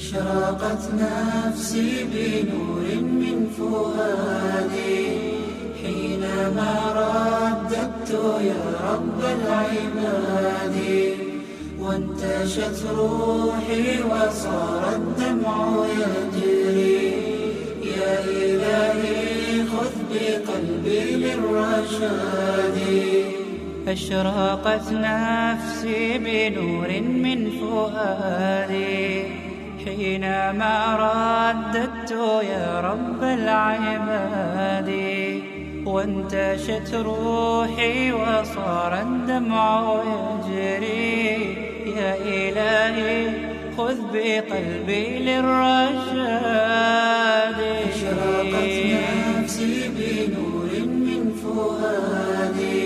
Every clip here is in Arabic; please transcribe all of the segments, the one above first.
أشرقت نفسي بنور من فؤادي حينما رددت يا رب العباد، وانتشت روحي وصار الدمع يجري. يا إلهي خذ بقلبي للرشاد. أشرقت نفسي بنور من فؤادي حينما رددت يا رب العباد، وانتشت روحي وصار الدمع يجري. يا إلهي خذ بقلبي للرشاد. أشرقت نفسي بنور من فؤادي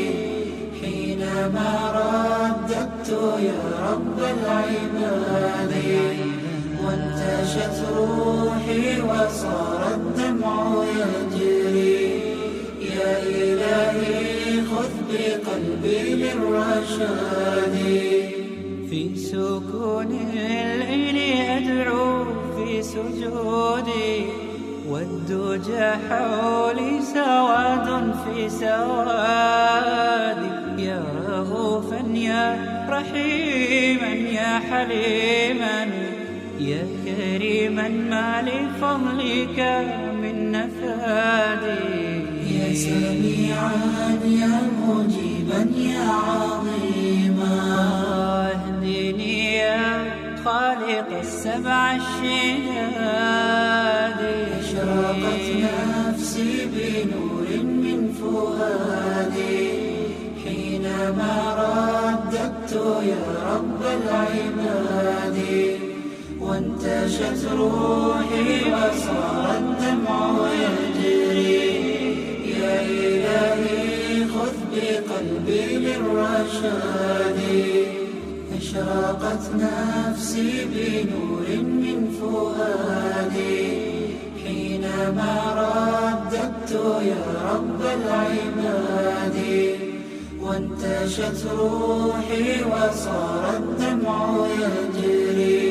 حينما رددت يا رب العباد، وانتشت روحي وصار الدمع يجري. يا إلهي خذ بقلبي للرشاد. في سكون الليل أدعو في سجودي، والدجى حولي سواد في سوادي. يا رؤوفا يا رحيما يا حليما يا كريما ما لفضلك من نفادي. يا سميعا يا مجيبا يا عظيما اهدني يا خالق السبع الشداد. أشرقت نفسي بنور من فؤادي حينما رددت يا رب العباد، وانتشت روحي وصار الدمع يجري. يا إلهي خذ بقلبي للرشاد. أشرقت نفسي بنور من فؤادي حينما رددت يا رب العباد، وانتشت روحي وصار الدمع يجري.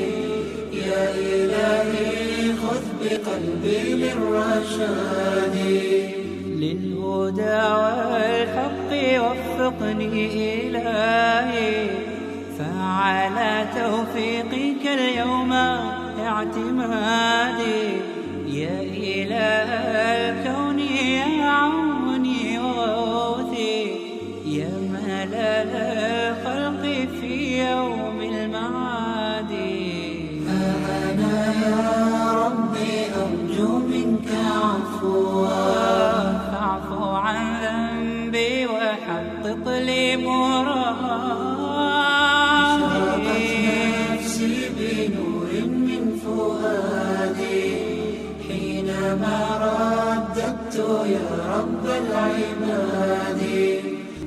يا إلهي خذ بقلبي للرشاد. للهدى والحق وفقني إلهي، فعلى توفيقك اليوم اعتمادي. يا إله الكون يا عوني وغوثي، يا ملال الخلق في يوم المعاد. أنا يا ربي أرجو منك عفوا، فاعف عن ذنبي وحقق لي مرادي. أشرقت نفسي بنور من فؤادي حينما رددت يا رب العباد،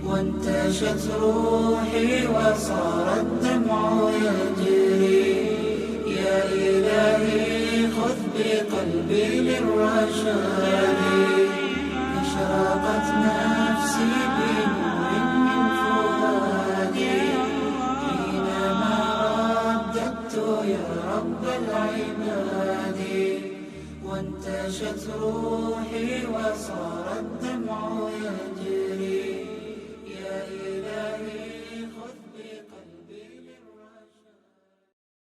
وانتشت روحي وصار الدمع يجري. يا إلهي خذ بقلبي للرشاد. أشرقت نفسي بنور من فؤادي حينما رددت يا رب العباد، وانتشت روحي وصار الدمع يجري. يا إلهي